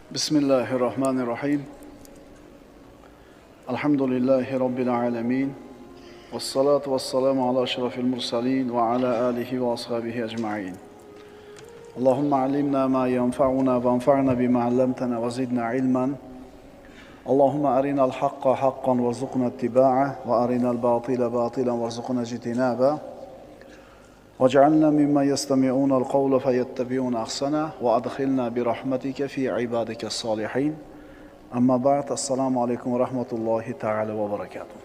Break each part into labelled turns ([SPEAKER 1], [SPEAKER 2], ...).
[SPEAKER 1] Bismillahirrahmanirrahim. Alhamdulillahi Rabbil alamin. Wassalatu wassalamu ala ashrafil mursalin wa ala alihi wa ashabihi ajma'in. Allahumma alimna ma yanfa'una wanfa'na bima 'allamtana wa zidna ilman. Allahumma arina al-haqqa haqqan warzuqna ittiba'ah wa arina al-batila batilan warzuqna ijtinabah. واجعلنا ممن يستمعون القول فيتبعون أحسنه وأدخلنا برحمتك في عبادك الصالحين أما بعد السلام عليكم ورحمة الله تعالى وبركاته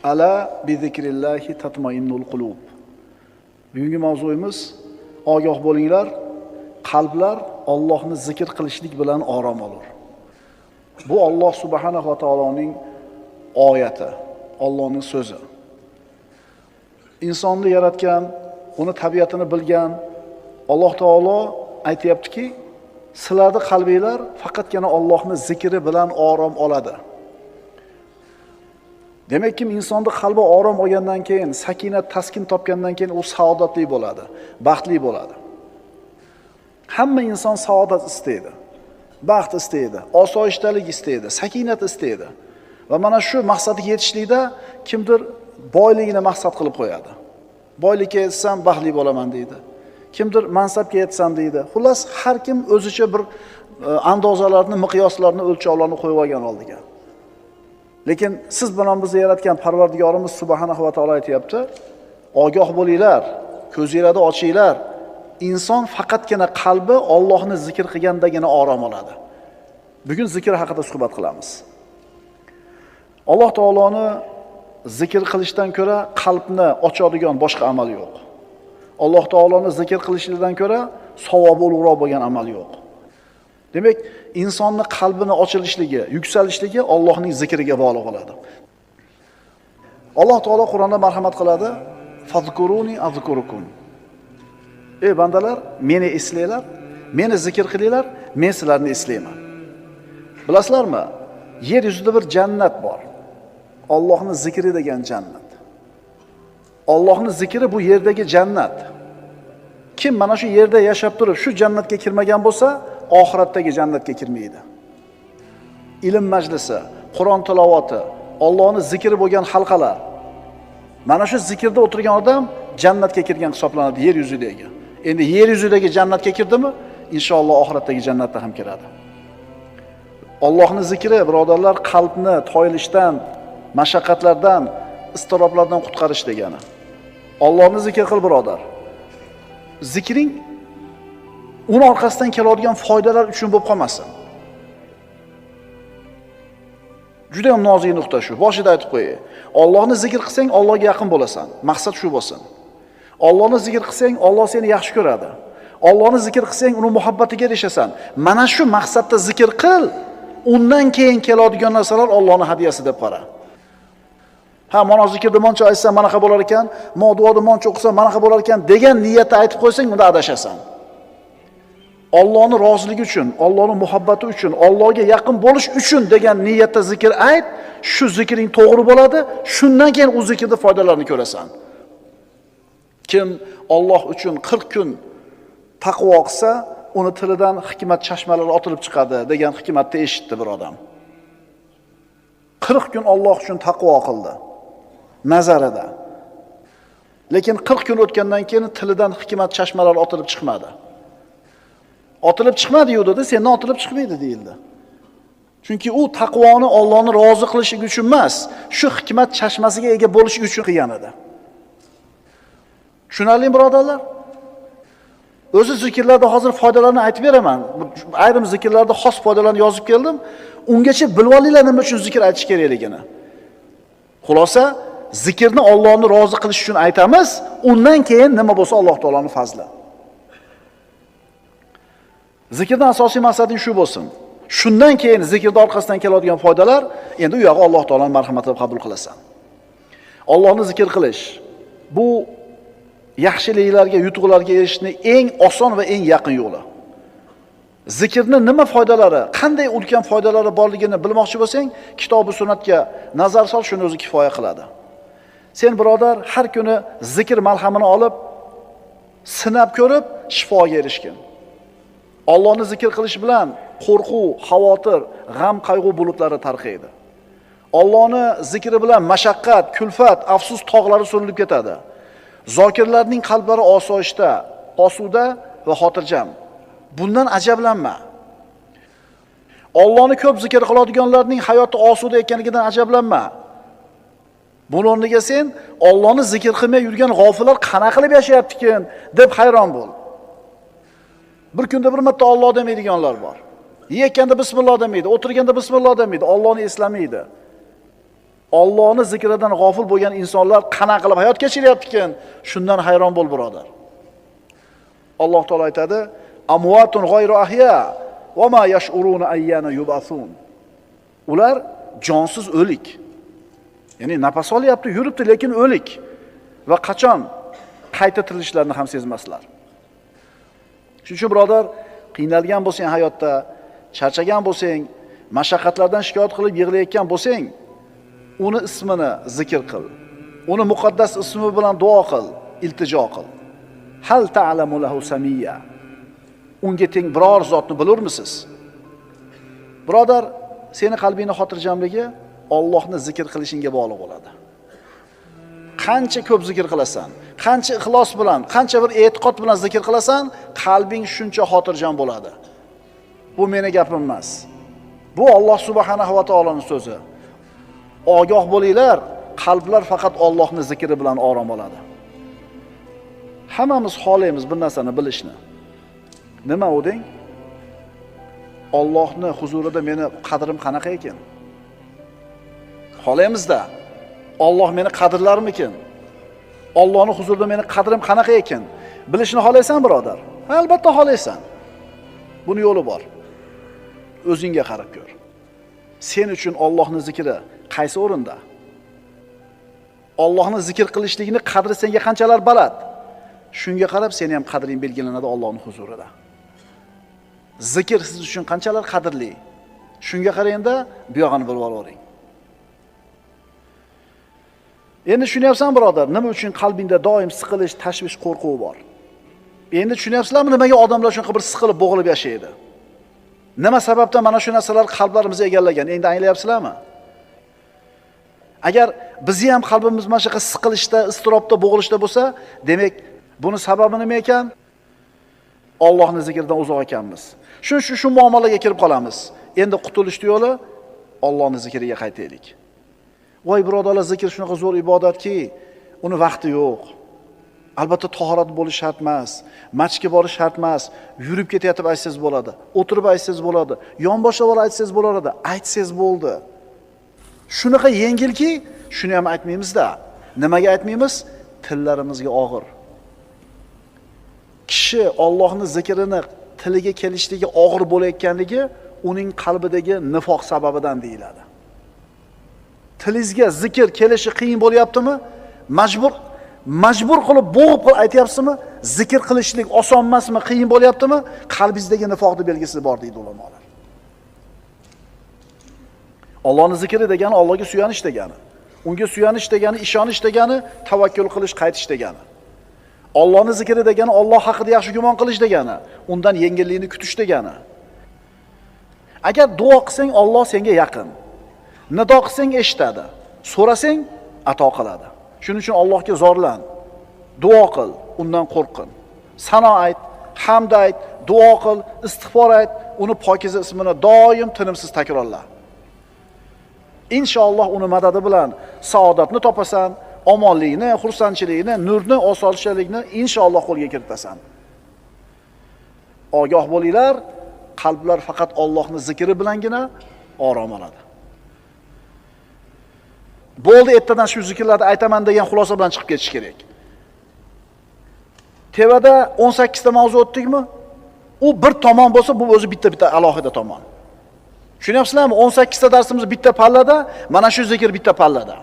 [SPEAKER 1] ألا بذكر الله تطمئن القلوب. Bugungi mavzuyimiz ogoh bo'linglar, qalblar Allohni zikr qilishlik bilan orom olur. Bu Alloh subhanahu va taoloning oyati, Allohning so'zi. Insonni yaratgan, uni tabiatini bilgan Alloh taolo aytayaptiki, sizlarning qalbinglar faqatgina Allohning zikri bilan orom oladi. Demak, kim insonning qalbi orom olgandan keyin, sakinat, taskin topgandan keyin u saodatli bo'ladi, baxtli bo'ladi. Hamma inson saodat istaydi, baxt istaydi, osoyishtalik istaydi, sakinat istaydi. Va mana shu maqsadga yetishlikda kimdir boyligini maqsad qilib qo'yadi. Boylikka yetsam baxtli bo'laman deydi. Kimdir mansabga yetsam deydi. Xullas har kim o'zicha bir andozalarni, miqyoslarni, o'lchovlarni qo'yib olgan oldiga. Lekin siz bilan bizni yaratgan Parvardigorimiz subhanahu va taolo aytayapti, ogoh bo'linglar, ko'zinglarni ochinglar. Inson faqatgina qalbi Allohni zikr qilgandagina orom oladi. Bugun zikr haqida suhbat qilamiz. Alloh taoloni zikr qilishdan ko'ra qalbni ochadigan boshqa amal yo'q. Alloh taoloni zikr qilishlikdan ko'ra savobi ulug'roq bo'lgan amal yo'q. Demak, insonning qalbini ochilishligi, yuksalishligi Allohning zikriga bog'liq bo'ladi. Alloh taolo Qur'onda marhamat qiladi: "Fazkuruni azkurukum." Ey bandalar, meni eslanglar, meni zikr qilinglar, men sizlarni eslayman. Bilasizlarmi? Yer yuzida bir jannat bor. Allohning zikri degan jannat. Allohning zikri bu yerdagi jannat. Kim mana shu yerda yashab turib shu jannatga kirmagan bo'lsa, oxiratdagi jannatga kirmaydi. Ilm majlisi, Qur'on tilovati, Allohning zikri bo'lgan halqalar. Mana shu zikrda o'tirgan odam jannatga kirgan hisoblanadi yer yuzidagi. Endi yer yuzidagi jannatga kirdimi, inshaalloh oxiratdagi jannatga ham kiradi. Allohning zikri, birodarlar, qalbni toyilishdan, mashaqqatlardan, iztiroblardan qutqarish degani. Allohni zikr qil, birodar. Zikring uni orqasidan keladigan foydalar uchun bo'lib qolmasin. Juda ham nozik nuqta shu. Boshida aytib qo'yay. Allohni zikr qilsang, Allohga yaqin bo'lasan. Maqsad shu bo'lsin. Allohni zikr qilsang, Alloh seni yaxshi ko'radi. Allohni zikr qilsang, uni muhabbatiga erishasan. Mana shu maqsadda zikr qil. Undan keyin keladigan narsalar Allohning hadiyasi deb qara. Ha, mana zikrda moncha aytsam, mana qanday bo'lar ekan, duoda moncha o'qisam, mana qanday bo'lar ekan degan niyatda aytib qo'ysang, unda adashasan. Allohning roziligi uchun, Allohning muhabbati uchun, Allohga yaqin bo'lish uchun degan niyatda zikr ayt, shu zikring to'g'ri bo'ladi, shundan keyin u zikrning foydalarini ko'rasan. Kim Alloh uchun 40 kun taqvo qilsa, uni tilidan hikmat chashmalari otilib chiqadi degan hikmatni eshitdi bir odam. 40 kun Alloh uchun taqvo qildi nazarida. Lekin 40 kun o'tgandan keyin tilidan hikmat chashmalari otilib chiqmadi. Otilib chiqmadi-yu dedi, sendan otilib chiqmaydi deyildi. Chunki u taqvoni Allohni rozi qilish uchun emas, shu hikmat chashmasiga ega bo'lish uchun qilgan edi. Tushunarli birodarlar? O'zi zikrlarda hozir foydalarini aytib beraman. Ayrim zikrlarda xos foydalarni yozib keldim. Ungacha bilib olinglar nima uchun zikr aytish kerakligini. Xulosa, zikrni Allohni rozi qilish uchun aytamiz, undan keyin nima bo'lsa Alloh taolaning fazli. Zikrning asosiy maqsadi shu bo'lsin. Shundan keyin zikrning orqasidan keladigan foydalar, endi u yog'i Alloh taolaning marhamati deb qabul qilasan. Allohni zikr qilish bu yaxshiliklarga, yutuqlarga erishishning eng oson va eng yaqin yo'li. Zikrning nima foydalari, qanday ulkan foydalari borligini bilmoqchi bo'lsang, kitob va sunnatga nazar sol, shuni o'zi kifoya qiladi. Sen birodar har kuni zikr malhamini olib, sinab ko'rib shifoga erishgin. Allohni zikr qilish bilan qo'rquv, xavotir, g'am, qayg'u bulutlari tarqaydi. Allohni zikri bilan mashaqqat, kulfat, afsus tog'lari surilib ketadi. Zokirlarning qalblari osoyishta, osuda va xotirjam. Bundan ajablanma. Allohni ko'p zikr qiladiganlarning hayoti osuda ekanligidan ajablanma. Buning o'rniga sen Allohni zikr qilmay yurgan g'ofillar qana qilib yashayapti-kin deb hayron bo'l. Bir kunda bir marta Alloh demaydiganlar bor. Yekkanda bismillah demaydi, o'tirganda bismillah demaydi, Allohni eslamaydi. Allohni zikridan g'ofil bo'lgan insonlar qana qilib hayot kechiryapti-kin, shundan hayron bo'l, birodar. Alloh taolo aytadi: "Amwatun g'ayru ahya va ma yash'uruna ayyana yub'asun." Ular jonsiz o'lik. Ya'ni nafas olyapti, yuribdi, lekin o'lik va qachon qayta tirilishlarini ham sezmaslar. Shuning uchun birodar, qiynalgan bo'lsang hayotda, charchagan bo'lsang, mashaqqatlardan shikoyat qilib yig'layotgan bo'lsang, uni ismini zikr qil. Uni muqaddas ismi bilan duo qil, iltijo qil. Hal ta'lamu lahu samiyya. Unga teng biror zotni bilurmisiz? Birodar, seni qalbingni xotirjamligi Allohni zikr qilishingga bog'liq bo'ladi. Qancha ko'p zikr qilasan, qancha ixlos bilan, qancha bir e'tiqod bilan zikr qilasan, qalbing shuncha xotirjam bo'ladi. Bu meni gapim emas. Bu Alloh subhanahu va taoloning so'zi. Ogoh bo'linglar, qalblar faqat Allohning zikri bilan orom oladi. Hammamiz xohlaymiz bir narsani bilishni. Nima u deng? Allohning huzurida meni qadrim qanaqa ekan? Xohlaymizda. Alloh meni qadrlarmikin? Allohning huzurida meni qadrim qanaqa ekan? Bilishni xohlaysan, birodar? Albatta xohlaysan. Buni yo'li bor. O'zingga qarab ko'r. Sen uchun Allohning zikri qaysi o'rinda? Allohning zikr qilishligini qadri senga qanchalar baland? Shunga qarab seni ham qadring belgilanadi Allohning huzurida. Zikr siz uchun qanchalar qadrli? Shunga qaraganda bu yog'ini bilib olavering. Endi tushunyapsan, birodar, nima uchun qalbingda doim siqilish, tashvish, qo'rquv bor? Endi tushunyapsizlarmi, nimaga odamlar shunqa bir siqilib, bo'g'ilib yashaydi? Nima sababdan mana shu narsalar qalblarimizni egallagan? Endi anglayapsizlarmi? Agar bizni ham qalbimiz mana shunaqa siqilishda, istirobda, bo'g'ilishda bo'lsa, demak, buni sababi nima ekan? Allohning zikridan uzoq ekanmiz. Shu muomalaga kirib qolamiz. Endi qutulish yo'li Allohning zikriga qaytaylik. Voy birodarlar, zikr shunaqa zo'r ibodatki, uni vaqti yo'q. Albatta tahorat bo'lish shart emas, masjidga borish shart emas, yurib ketayotib aytsangiz bo'ladi, o'tirib aytsangiz bo'ladi, yonboshlab olib aytsangiz bo'ladi, aytsangiz bo'ldi. Shunaqa yengilki, shuni ham aytmaymiz-da. Nimaga aytmaymiz? Tillarimizga og'ir. Kishi Allohning zikrini tiliga kelishligi og'ir bo'layotganligi uning qalbidagi nifoq sababidan deyiladi. Tilingizga zikr kelishi qiyin bo'lyaptimi? Majbur qilib bo'g'ib qilib aytyapsizmi? Zikr qilishlik oson emasmi, qiyin bo'lyaptimi? Qalbingizdagi nifoqning belgisi bor deydi ulamolar. Allohning zikri degani Allohga suyanish degani. Unga suyanish degani, ishonish degani, tavakkul qilish, qaytish degani. Allohning zikri degani Alloh haqida yaxshi gumon qilish degani, undan yengillikni kutish degani. Agar duo qilsang Alloh senga yaqin. Nido qilsang eshitadi. So'rasang ato qiladi. Shuning uchun Allohga zorlan. Duo qil, undan qo'rqin. Sano ayt, hamd ayt, duo qil, istig'for ayt, uni pokiza ismini doim tinimsiz takrorla. Inshaalloh uni madadi bilan saodatni topasan, omonlikni, xursandchilikni, nurni, osoyishtalikni inshaalloh qo'lga kiritasan. Ogoh bo'linglar, qalblar faqat Allohning zikri bilangina orom oladi. Bo'ldi, ertadan shu zikrlarni aytaman degan xulosa bilan chiqib ketish kerak. Tevada 18 ta mavzu o'tdikmi? U bir tomon bo'lsa, bu o'zi bitta alohida tomon. Tushunyapsizlarmi? 18 ta darsimiz bitta pallada, mana shu zikr bitta pallada.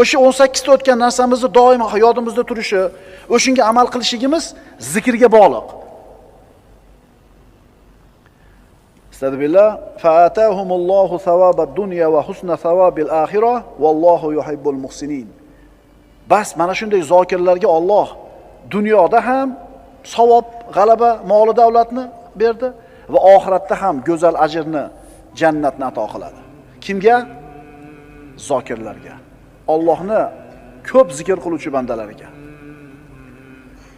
[SPEAKER 1] O'sha 18 ta o'tgan narsamizni doim hayotimizda turishi, o'shunga amal qilishligimiz zikrga bog'liq. Estağfirullah. Fa'atahumullohu savabad dunya va husna savabil axirah vallohu yuhibbul muhsinin. Bas mana shunday zokirlarga Alloh dunyoda ham savob, g'alaba, mol davlatni berdi va oxiratda ham go'zal ajrni, jannatni ato qiladi. Kimga? Zokirlarga. Allohni ko'p zikr qiluvchi bandalarga.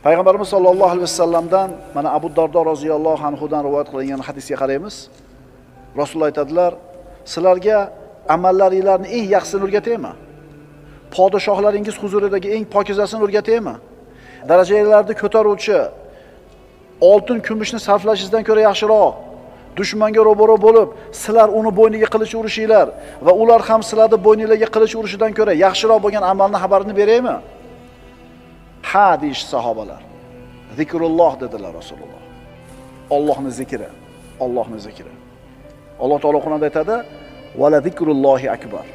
[SPEAKER 1] Payg'ambarimiz sollallohu alayhi vasallamdan mana Abu Dardo roziyallohu anhudan rivoyat qilingan hadisga qaraymiz. Rasululloh aytadilar, sizlarga amallaringlarni eng yaxshisini o'rgataymi? Podshohlaringiz huzuridagi eng pokizasini o'rgataymi? Darajalarni ko'taruvchi oltin, kumushni sarflashingizdan ko'ra yaxshiroq dushmanga ro'baro bo'lib, sizlar uni bo'yniga qilich urishinglar va ular ham sizlarni bo'yningizga qilich urishidan ko'ra yaxshiroq bo'lgan amalni xabarini beraymi? Ha deyish sahobalar. Zikrulloh dedilar Rasululloh. Allohning zikri, Allohning zikri. Alloh taolo Qur'onda aytadi: "Va la zikrullohi akbar."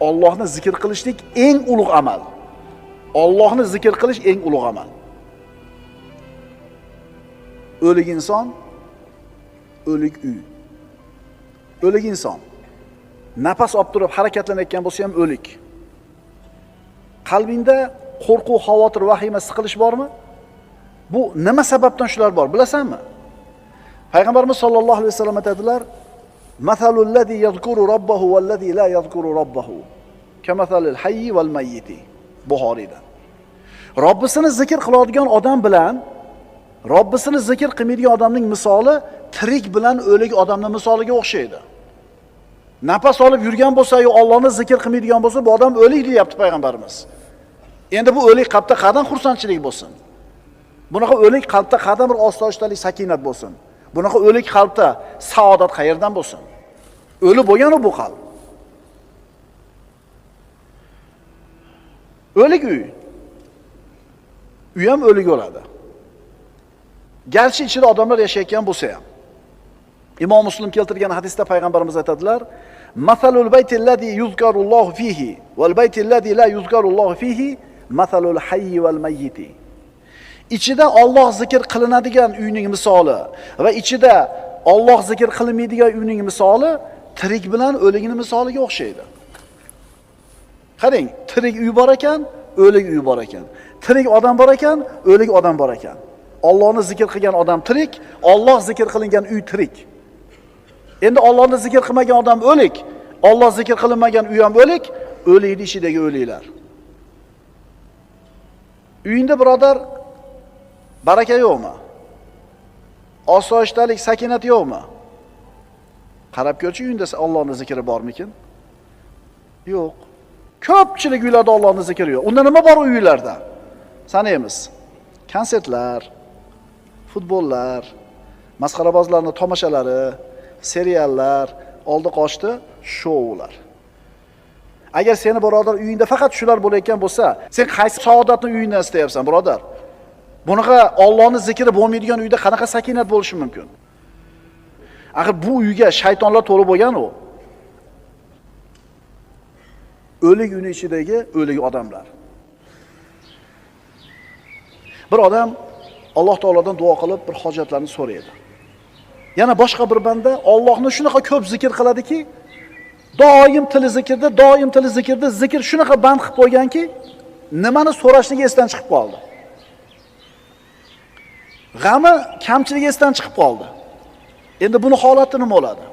[SPEAKER 1] Allohni zikr qilishlik eng ulug' amal. Allohni zikr qilish eng ulug' amal. O'lik inson, o'lik uy. O'lik inson nafas olib turib harakatlanayotgan bo'lsa ham o'lik. Qalbingda qo'rquv, xavotir, vahima, siqilish bormi? Bu nima sababdan shular bor, bilasanmi? Payg'ambarimiz sollallohu alayhi vasallam aytadilar: "Masalul ladzi yazkuru robbahu val ladzi la yazkuru robbahu kamasalil hayyi val mayyiti." Buxoriyda. Robbisini zikr qiladigan odam bilan Robbisini zikr qilmaydigan odamning misoli tirik bilan o'lik odamning misoliga o'xshaydi. Nafas olib yurgan bo'lsa-yu Allohni zikr qilmaydigan bo'lsa, bu odam o'lik deyapti payg'ambarimiz. Endi bu o'lik qalbda qadam xursandchilik bo'lsin. Bunaqa o'lik qalbda qadam bir osoyishtalik, sakinat bo'lsin. Bunaqa o'lik qalbda saodat qayerdan bo'lsin? O'li bo'lgan bu qalb. O'lik uy. Uy ham o'lik bo'ladi. Garchi ichida odamlar yashayotgan bo'lsa ham. Imom Muslim keltirgan hadisda payg'ambarimiz aytadilar: "Masalul baytillazi yuzkarullohu fihi val baytillazi la yuzkarullohu fihi masalul hayyi val mayyiti." Ichida Alloh zikr qilinadigan uyning misoli va ichida Alloh zikr qilinmaydigan uyning misoli tirik bilan o'likning misoliga o'xshaydi. Qarang, tirik uy bor ekan, o'lik uy bor ekan. Tirik odam bor ekan, o'lik odam bor ekan. Allohni zikr qilgan odam tirik, Alloh zikr qilingan uy tirik. Endi Allohni zikr qilmagan odam o'lik, Alloh zikr qilinmagan uy ham o'lik, o'likning ichidagi o'liklar. Uyingda birodar baraka yo'qmi? Osoyishtalik, sakinat yo'qmi? Qarab ko'rchi, uyingda Allohning zikri bormikin? Yo'q. Ko'pchilik uylarda Allohning zikri yo'q. Unda nima bor uylarda? Sanaymiz. Konsertlar, futbollar, masxarabozlarning tomoshalari, seriallar, oldi qochdi shoular. Agar seni birodar uyingda faqat shular bo'layotgan bo'lsa, sen qaysi saodatni uyingdan istayapsan, birodar? Bunaqa Allohning zikri bo'lmaydigan uyda qanaqa sakinat bo'lishi mumkin? Axir bu uyga shaytonlar to'lib bo'lgan u. O'lik uyning ichidagi o'lik odamlar. Bir odam Alloh taolodan duo qilib bir hojatlarni so'raydi. Yana boshqa bir banda Allohni shunaqa ko'p zikr qiladiki, doim tili zikrda, zikr shunaqa band qilib qo'yganki, nimani so'rashligi esdan chiqib qoldi. G'ami, kamchiligi esdan chiqib qoldi. Endi buni holati nima bo'ladi?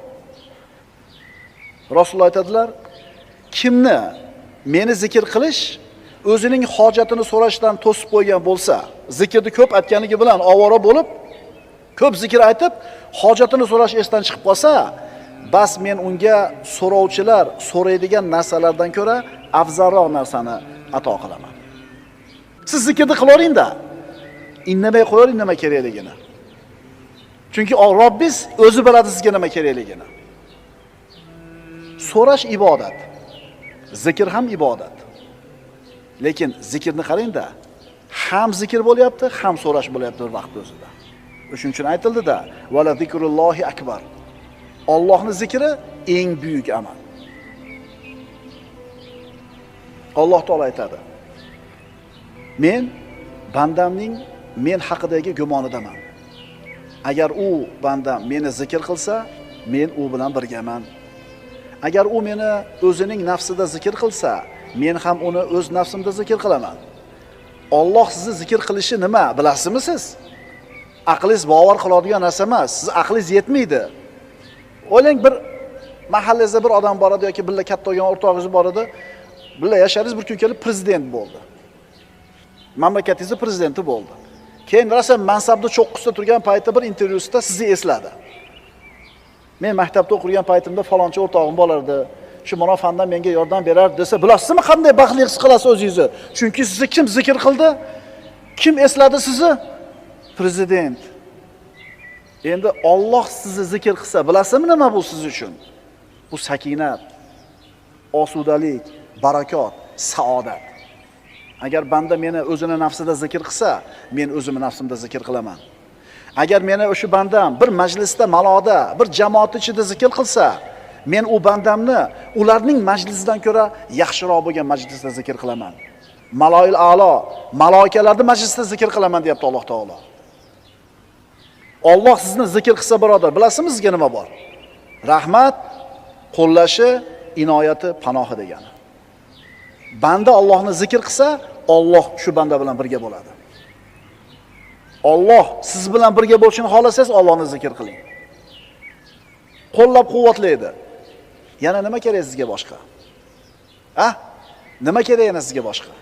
[SPEAKER 1] Rasululloh aytadilar: kimni meni zikr qilish o'zining hojatini so'rashdan to'sib qo'ygan bo'lsa, zikrni ko'p aytganligi bilan ovora bo'lib, ko'p zikr aytib, hojatini so'rash esdan chiqib qolsa, bas men unga so'rovchilar so'raydigan narsalardan ko'ra afzalroq narsani ato qilaman. Siz zikrni qilaveringda, indamay qo'ying nima kerakligini. Chunki Robbingiz o'zi biladi sizga nima kerakligini. So'rash ibodat. Zikr ham ibodat. Lekin zikrni qarangda, ham zikr bo'lyapti, ham so'rash bo'lyapti bir vaqt o'zida. Shuning uchun aytildi-da, "Vala zikrullohi akbar." Allohning zikri eng buyuk amal. Alloh taolo aytadi: "Men bandamning men haqidagi gumonidaman. Agar u bandam meni zikr qilsa, men u bilan birgaman. Agar u meni o'zining nafsida zikr qilsa, men ham uni o'z nafsimda zikr qilaman." Alloh sizni zikr qilishi nima, bilasizmi siz? aqlingiz bavar qiladigan narsa emas. Siz aqlingiz yetmaydi. O'ylang, bir mahallangizda bir odam bor edi yoki billa katta bo'lgan o'rtog'ingiz bor edi. Billa yashadingiz, bir kun kelib prezident bo'ldi. Mamlakatingizning prezidenti bo'ldi. Keyin rosa mansabda cho'qqisida turgan paytda bir intervyusida sizni esladi. Men maktabda o'qigan paytimda falonchi o'rtog'im bo'lardi. Shu mana fandan menga yordam berardi desa, bilasizmi qanday baxtli his qilasiz o'zingizni? Chunki sizni kim zikr qildi? Kim esladi sizni? Prezident. Endi Alloh sizni zikr qilsa, bilasizmi nima bu siz uchun? Bu sakinat, osudalik, barakot, saodat. Agar banda meni o'zini nafsida zikr qilsa, men o'zimni nafsimda zikr qilaman. Agar meni o'sha bandam bir majlisda, maloda, bir jamoat ichida zikr qilsa, men u bandamni ularning majlisidan ko'ra yaxshiroq bo'lgan majlisda zikr qilaman. Maloil a'lo, maloikalarning majlisida zikr qilaman deyapti Alloh taolo. Alloh sizni zikr qilsa, birodar, bilasizmi sizga nima bor? Rahmat, qo'llashi, inoyati, panohi degani. Banda Allohni zikr qilsa, Alloh shu banda bilan birga bo'ladi. Alloh siz bilan birga bo'lishini xohlasangiz, Allohni zikr qiling. Qo'llab-quvvatlaydi. Yana nima kerak sizga boshqa? Nima kerak yana sizga boshqa?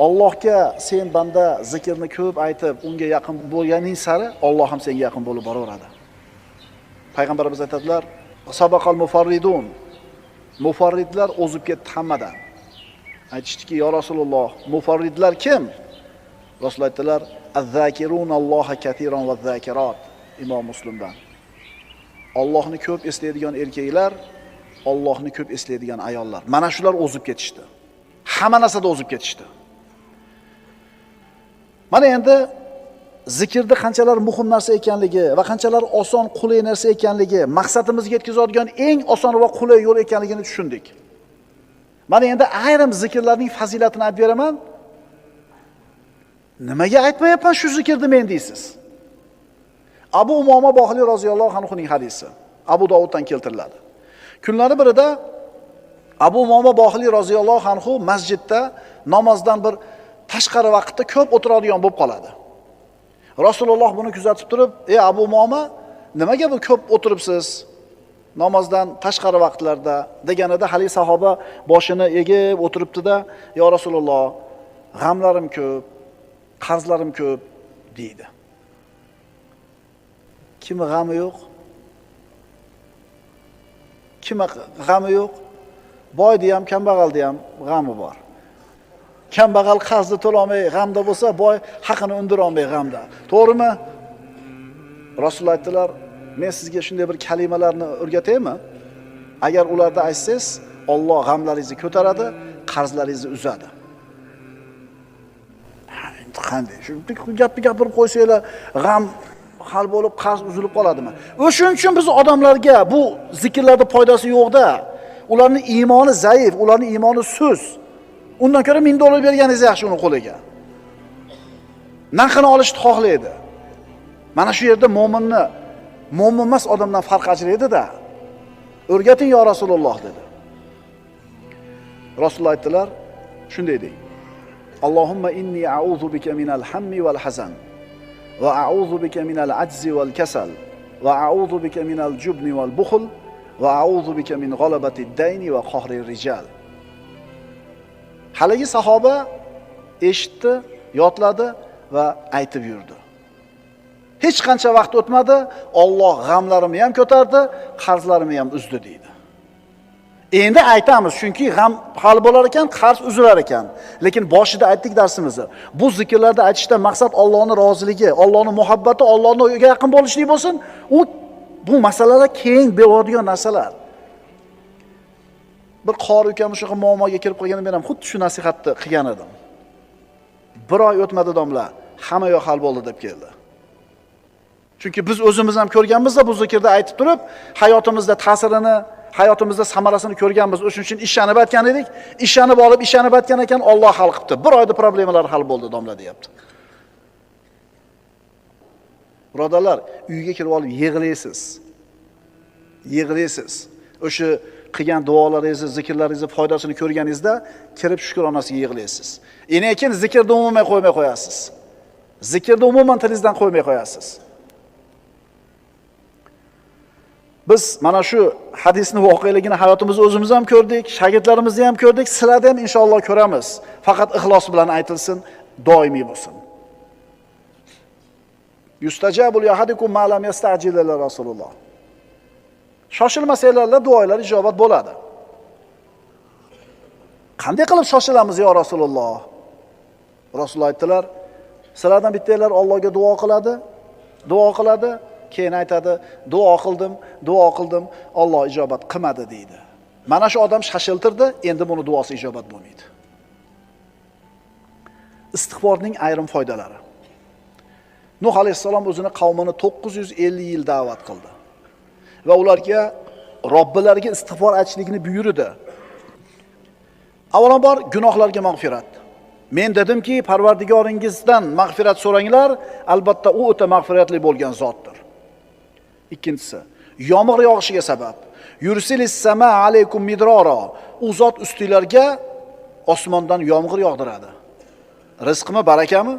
[SPEAKER 1] Allohga sen banda zikrni ko'p aytib, unga yaqin bo'lganing sari Alloh ham senga yaqin bo'lib boraveradi. Payg'ambarimiz aytadilar: "Sabaqal mufarridun." Mufarridlar o'zib ketdi hammadan. Aytishdiki: "Ya Rasululloh, mufarridlar kim?" Rasululloh aytdilar: "Az-zakirunalloha katiran va zakirat." Imom Muslimdan. Allohni ko'p eslaydigan erkaklar, Allohni ko'p eslaydigan ayollar. Mana shular o'zib ketishdi. Hamma narsada o'zib ketishdi. Mana endi zikrda qanchalar muhim narsa ekanligi va qanchalar oson, qulay narsa ekanligi, maqsadimizga yetkazadigan eng oson va qulay yo'l ekanligini tushundik. Mana endi ayrim zikrlarning fazilatini aytib beraman. Nimaga aytmayapman shu zikrni men deysiz? Abu Umoma Bohili roziyallohu anhuning hadisi. Abu Dovuddan keltiriladi. Kunlari birida Abu Umoma Bohili roziyallohu anhu masjidda namozdan bir tashqari vaqtda ko'p o'tiradigan bo'lib qoladi. Rasululloh buni kuzatib turib: "Ey Abu Umoma, nimaga bu ko'p o'tiribsiz namozdan tashqari vaqtlarda?" deganida hali sahoba boshini egib o'tiribdi-da: "Ya Rasululloh, g'amlarim ko'p, qarzlarim ko'p" deydi. Kimi g'ami yo'q? Kimi g'ami yo'q? Boyda ham, kambag'alda ham g'ami bor. Kambag'al qarzni to'lamay g'amda bo'lsa, boy haqini undira olmay g'amda. To'g'rimi? Rasululloh aytdilar: "Men sizga shunday bir kalimalarni o'rgataymi? Agar ularda aytsangiz, Alloh g'amlaringizni ko'taradi, qarzlaringizni uzadi." Qanday? Shu gapni gapirib qo'ysanglar, g'am hal bo'lib, qarz uzilib qoladimi? O'shuning uchun biz odamlarga bu zikrlarda foydasi yo'q-da. Ularning iymoni zaif, ularning iymoni sust. Undan ko'ra $1000 berganingiz yaxshi uni qo'liga. Narxini olishni xohlaydi. Mana shu yerda mo'minni mo'min emas odamdan farq ajraydi-da. O'rgating yo Rasululloh dedi. Rasululloh aytdilar, shunday deng: "Allohumma inni a'udhu bika minal hammi wal hazan va a'udhu bika minal ajzi wal kasal va a'udhu bika minal jubni wal bukhl va a'udhu bika min ghalabati ad-dayni va qahri rijal." Haligi sahoba eshitdi, yodladi va aytib yurdi. Hech qancha vaqt o'tmadi, Alloh g'amlarimni ham ko'tardi, qarzlarimni ham uzdi deydi. Endi aytamiz, chunki g'am hal bo'lar ekan, qarz uzilar ekan. Lekin boshida aytdik darsimizni. Bu zikrlarda aytishdan maqsad Allohning roziligi, Allohning muhabbati, Allohning yaqin bo'lishlik bo'lsin. Bu masalalar keng bo'ladigan narsalar. Bir qori ukam shu muammoga kirib qolganida men ham xuddi shu nasihatni qilgan edim. Bir oy o'tmadi domla, hamma yo'q hal bo'ldi deb keldi. Chunki biz o'zimiz ham ko'rganmiz-da bu zikrda aytib turib, hayotimizda ta'sirini, hayotimizda samarasini ko'rganmiz. O'shuning uchun ishlanib aytgan edik. Ishlanib olib, ishlanib aytgan ekan, Alloh hal qilibdi. Bir oyda problemalar hal bo'ldi domla deyapti. Birodarlar, uyga kirib olib yig'laysiz. Yig'laysiz. O'sha qilgan duolaringizni, zikrlaringizni foydasini ko'rganingizda kirib shukronasiga yig'laysiz. Endi keyin zikrni umuman qo'ymay qo'yasiz. Zikrni umuman tilingizdan qo'ymay qo'yasiz. Biz mana shu hadisni voqeligini hayotimizda o'zimiz ham ko'rdik, shogirdlarimizni ham ko'rdik, sizlarda ham inshaalloh ko'ramiz. Faqat ixlos bilan aytilsin, doimiy bo'lsin. Yustajabu li ahadikum ma lam yasta'jil ila Rasululloh. Shoshilmasanglar duolar ijobat bo'ladi. Qanday qilib shoshilamiz yo Rasululloh? Rasululloh aytdilar, sizlardan bittanglar Allohga duo qiladi, keyin aytadi, duo qildim, Alloh ijobat qilmadi deydi. Mana shu odam shashiltirdi, endi buni duosi ijobat bo'lmaydi. Istig'forning ayrim foydalari. Nuh alayhissalom o'zini qavmini 950 yil da'vat qildi va ularga Robbilariga istig'for aytishlikni buyurdi. Avvalambor gunohlarga mag'firat. Men dedimki, Parvardigoringizdan mag'firat so'ranglar, albatta u o'ta mag'firatli bo'lgan zotdir. Ikkinchisi, yomg'ir yog'ishiga sabab. Yursilis sama alaykum midrora. U zot ustinglarga osmondan yomg'ir yog'diradi. Rizqmi, barakami?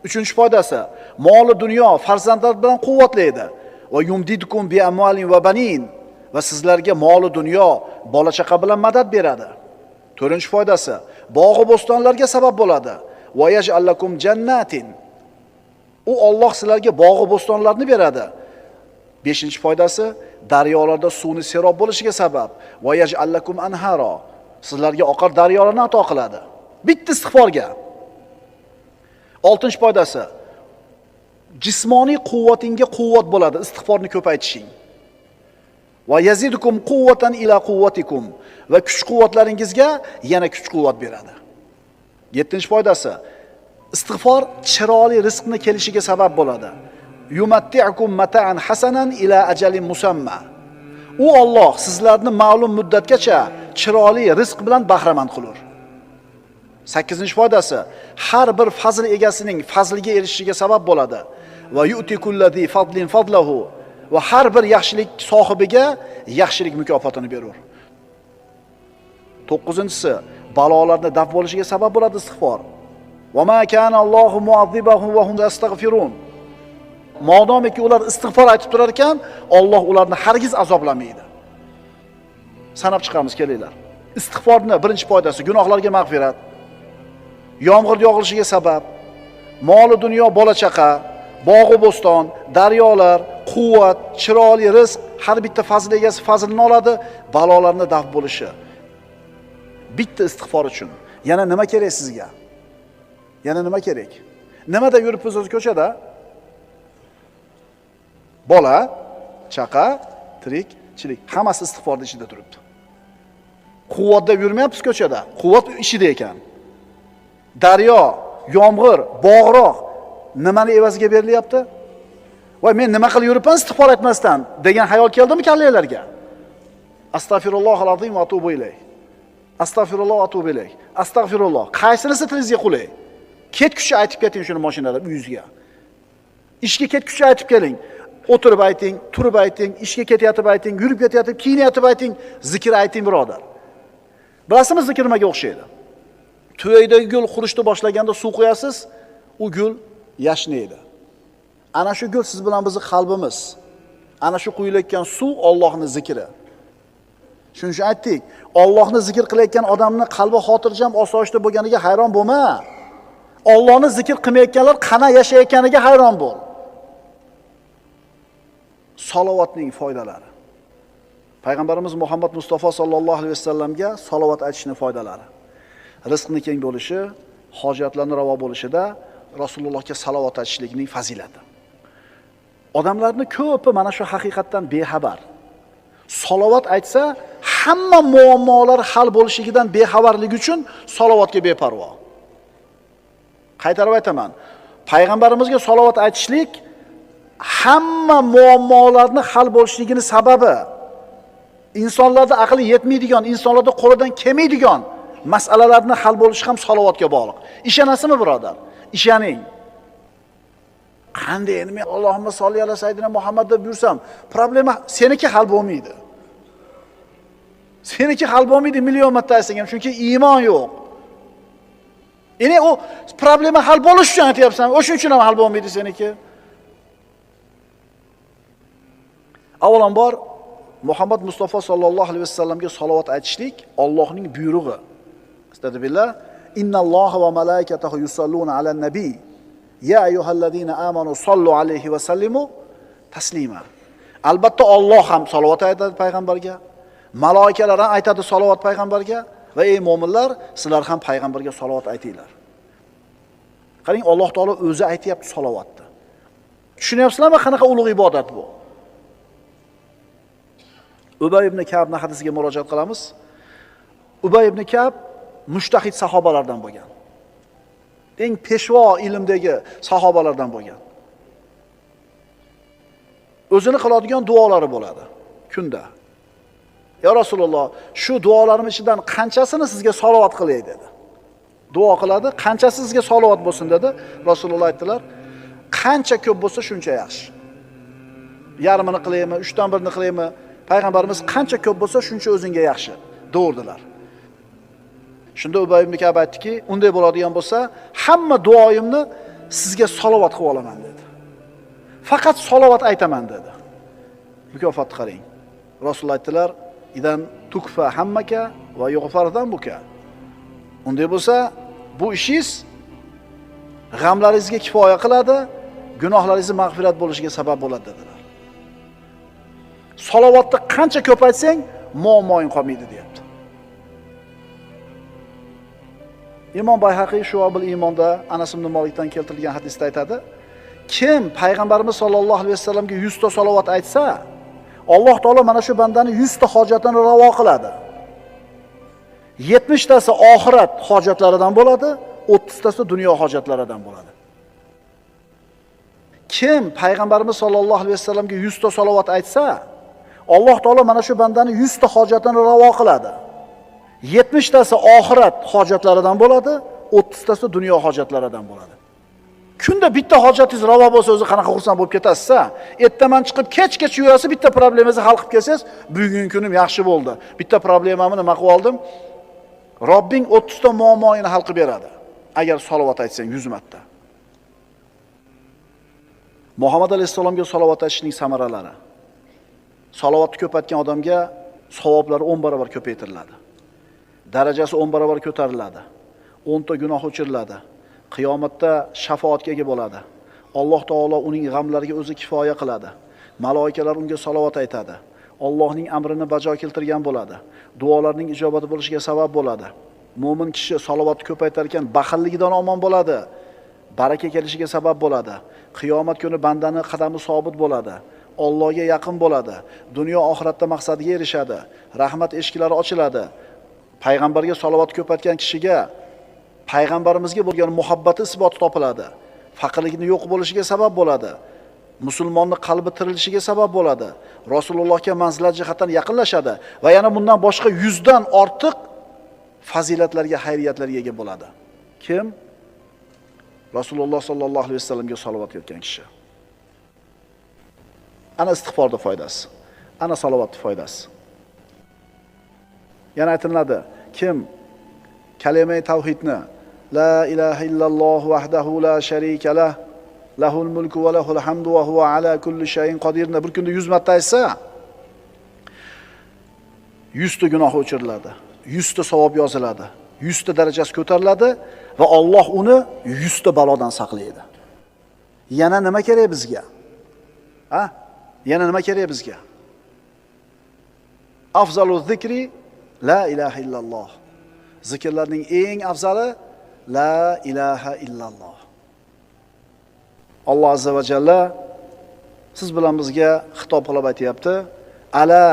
[SPEAKER 1] Uchinchi foydasi, moli dunyo, farzandlar bilan quvvatlaydi. Va yumdidukum bi amwalin va banin. Va sizlarga moli dunyo, bola chaqa bilan madad beradi. To'rtinchi foydasi, bog' bo'stonlarga sabab bo'ladi. Va yaj'alakum jannatin. U Alloh sizlarga bog' bo'stonlarni beradi. Beshinchi foydasi, daryolarda suvni serob bo'lishiga sabab. Va yaj'alakum anhara. Sizlarga oqar daryolarni ato qiladi. Bitta istig'forga. Oltinchi foydasi, jismoniy quvvatingga quvvat bo'ladi istig'forni ko'paytishing. Va yazidukum quvvatan ila quvvatikum. Va kuch-quvvatlaringizga yana kuch-quvvat beradi. Yettinchi foydasi, istig'for chiroyli rizqni kelishiga sabab bo'ladi. Yumatti'ukum mata'an hasanan ila ajalin musamma. U Alloh sizlarni ma'lum muddatgacha chiroyli rizq bilan bahramand qilur. 8-chi foydasi, har bir fazl egasining fazliga erishishiga sabab bo'ladi. Va yu'tikulladhi fadlin fadlahu. Va har bir yaxshilik sohibiga yaxshilik mukofotini berur. 9-si, balolarni daf bo'lishiga sabab bo'ladi istig'for. Va ma kana Allohu mu'azzibahum va hum yastaghfirun. Modomiki ular istig'for aytib turar ekan, Alloh ularni hargiz azoblamaydi. Sanab chiqamiz, kelinglar. Istig'forning birinchi foydasi gunohlarga mag'firat. Yomg'ir yog'ilishiga sabab, moli dunyo, bola chaqa, bog' bo'ston, daryolar, quvvat, chiroyli rizq, har bitta fazl egasi fazlini oladi, balolarni daf bo'lishi. Bitta istig'for uchun yana nima kerak sizga? Yana nima kerak? Nimada yuribsiz o'z ko'chada? Bola, chaqa, tirikchilik, hammasi istig'forning ichida turibdi. Quvvatda yurmayapsiz ko'chada, quvvat ishida ekan. Daryo, yomg'ir, bog'roq nimani evaziga berilyapti? Voy, men nima qilib yuribman istig'for etmasdan degan xayol keldimi kallanglarga? Astagfirullohal azim va atubu ilayh. Astagfirulloh va atubu ilayh. Astagfirulloh. Qaysinisi tilingizga qulay? Ketkuchi aytib keting shuni mashinada uyingizga. Ishga ketkuchi aytib keling. O'tirib ayting, turib ayting, ishga ketayotib ayting, yurib ketayotib, kiyinayotib ayting, zikr ayting birodar. Bilasizmi zikr nimaga o'xshaydi? Tuyaydagi gul qurishni boshlaganda suv qo'yasiz, u gul yashnaydi. Ana shu gul siz bilan bizning qalbimiz. Ana shu quyilayotgan suv Allohning zikri. Shuning uchun aytdik, Allohni zikr qilayotgan odamning qalbi xotirjam, osoyishta bo'lganiga hayron bo'lma. Allohni zikr qilmayotganlar qana yashayotganiga hayron bo'l. Salovatning foydalari. Payg'ambarimiz Muhammad Mustafa sallallohu alayhi vasallamga salovat aytishning foydalari. Rizqni keng bo'lishi, hojatlarning ravo bo'lishida Rasulullohga salovat aytishlikning fazilati. Odamlarning ko'pi mana shu haqiqatdan bexabar. Salovat aytsa, hamma muammolar hal bo'lishidan bexabarligi uchun salovatga beparvo. Qaytarib aytaman, payg'ambarimizga salovat aytishlik hamma muammolarni hal bo'lishligining sababi. Insonlarda aqli yetmaydigan, insonlarda qo'lidan kelmaydigan masalalarni hal bo'lishi ham salovatga bog'liq. Ishonasizmi, birodar? Ishoning. Qanday endi men Allohumma solli ala sayyidina Muhammad deb yursam, problema seniki hal bo'lmaydi. Seniki hal bo'lmaydi million marta aytsang ham, chunki iymon yo'q. Ya'ni u problema hal bo'lish uchun aytyapsan, o'shuning uchun ham hal bo'lmaydi seniki. Avvalambor Muhammad Mustafa sallallohu alayhi vasallamga salovat aytishlik Allohning buyrug'i. Astagfirullah. Innalloha va malaikatahu yusalluna alan nabiy. Ya ayyuhallazina amanu sallu alayhi va sallimu taslima. Albatta Alloh ham salovat aytadi payg'ambarga, malaikalar ham aytadi salovat payg'ambarga va ey mu'minlar, sizlar ham payg'ambarga salovat aytinglar. Qarang, Alloh taolo o'zi aytayapti salovatni. Tushunyapsizlarmi qanaqa ulug' ibodat bu? Ubay ibn Ka'bning hadisiga murojaat qilamiz. Ubay ibn Ka'b mushtahid sahobalardan bo'lgan. Eng peshvo ilmdagi sahobalardan bo'lgan. O'zini qiladigan duolari bo'ladi kunda. Ya Rasululloh, shu duolarim ichidan qanchasini sizga salovat qilay dedi. Duo qiladi, qanchasi sizga salovat bo'lsin dedi. Rasululloh aytdilar, qancha ko'p bo'lsa shuncha yaxshi. Yarmini qilaymi, 3dan 1ni qilaymi? Payg'ambarimiz qancha ko'p bo'lsa shuncha o'zingga yaxshi deurdilar. Shunda Ubay ibn Ka'b aytdiki, unday bo'ladigan bo'lsa, hamma duoyimni sizga salovat qilib olaman dedi. Faqat salovat aytaman dedi. Mukofotni qarang. Rasululloh aytdilar, idan tukfa hammaka va yughfardan buka. Unday bo'lsa, bu ishingiz g'amlaringizga kifoya qiladi, gunohlaringiz mag'firat bo'lishiga sabab bo'ladi dedilar. Salovatni qancha ko'p aytsang, muammoing qolmaydi deyapti. Imom Bayhaqiy Shu'abul Iymonda Anas ibn Malikdan keltirilgan hadisda aytadi, kim payg'ambarimiz sollallohu alayhi vasallamga 100 ta salovat aytsa, Alloh taolo mana shu bandani 100 ta hojatini ravo qiladi. 70 tasi oxirat hojatlaridan bo'ladi, 30 tasi dunyo hojatlaridan bo'ladi. Kim payg'ambarimiz sollallohu alayhi vasallamga 100 ta salovat aytsa, Alloh taolo mana shu bandani 100 ta hojatini ravo qiladi. 70 tasi oxirat hojatlaridan bo'ladi, 30 tasi dunyo hojatlaridan bo'ladi. Kunda bitta hojatingiz ravo bo'lsa, o'zi qanaqa xursand bo'lib ketasiz-a? Ertaman chiqib kech-kech yurasiz, bitta problemangizni hal qilib kelsangiz, bugungi kunim yaxshi bo'ldi. Bitta problemamni nima qilib oldim? Robbing 30 ta muammoini hal qilib beradi. Agar salovat aytsang 100 marta. Muhammad alayhisalomga salovat aytishning samaralari. Salovatni ko'paytgan odamga savoblari 10 barobar ko'paytiriladi. Darajasi 10 barobar ko'tariladi. 10 ta gunoh o'chiriladi. Qiyomatda shafoatga ega bo'ladi. Alloh taolo uning g'amlariga o'zi kifoya qiladi. Malaikalar unga salovat aytadi. Allohning amrini bajo keltirgan bo'ladi. Duolarning ijobati bo'lishiga sabab bo'ladi. Mo'min kishi salovatni ko'paytar ekan, baxilligidan omon bo'ladi. Baraka kelishiga sabab bo'ladi. Qiyomat kuni bandani qadami sobit bo'ladi. Allohga yaqin bo'ladi. Dunyo oxiratda maqsadiga erishadi. Rahmat eshiklari ochiladi. Payg'ambarga salovat ko'paytgan kishiga payg'ambarimizga bo'lgan muhabbati isboti topiladi. Faqirlikni yo'q bo'lishiga sabab bo'ladi. Musulmonning qalbi tirilishiga sabab bo'ladi. Rasulullohga manzilat jihatdan yaqinlashadi va yana bundan boshqa 100 dan ortiq fazilatlarga, xayriyatlarga ega bo'ladi. Kim? Rasululloh sallallohu alayhi vasallamga salovat etgan kishi. Ana istig'forning foydasi. Ana salovatning foydasi. Yana aytiladi, kim kalima tavhidni la ilaha illalloh vahdahu la sharika lah lahul mulku va lahul hamdu va huva ala kulli shay'in qodirni bir kunda 100 marta aytsa, 100 ta gunoh o'chiriladi, 100 ta savob yoziladi, 100 ta darajasi ko'tariladi va Alloh uni 100 ta balodan saqlaydi. Yana nima kerak bizga? Ha? Yana nima kerak bizga? Afzalu zikri la ilaha illalloh. Zikrlarning eng afzali la ilaha illalloh. Alloh azza va jalla siz bilan bizga xitob qilib aytayapti. Ala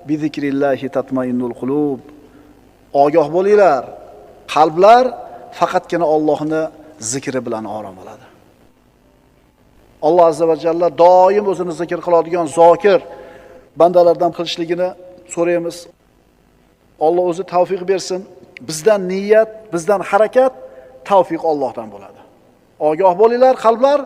[SPEAKER 1] bi zikrillahi tatmainnul qulub. Ogoh bo'linglar, qalblar faqatgina Allohning zikri bilan orom oladi. Alloh azza va jalla doim o'zini zikr qiladigan zokir bandalardan qilishligini so'raymiz. Alloh o'zi tavfiq bersin. Bizdan niyat, bizdan harakat, tavfiq Allohdan bo'ladi. Ogoh bo'linglar, qalblar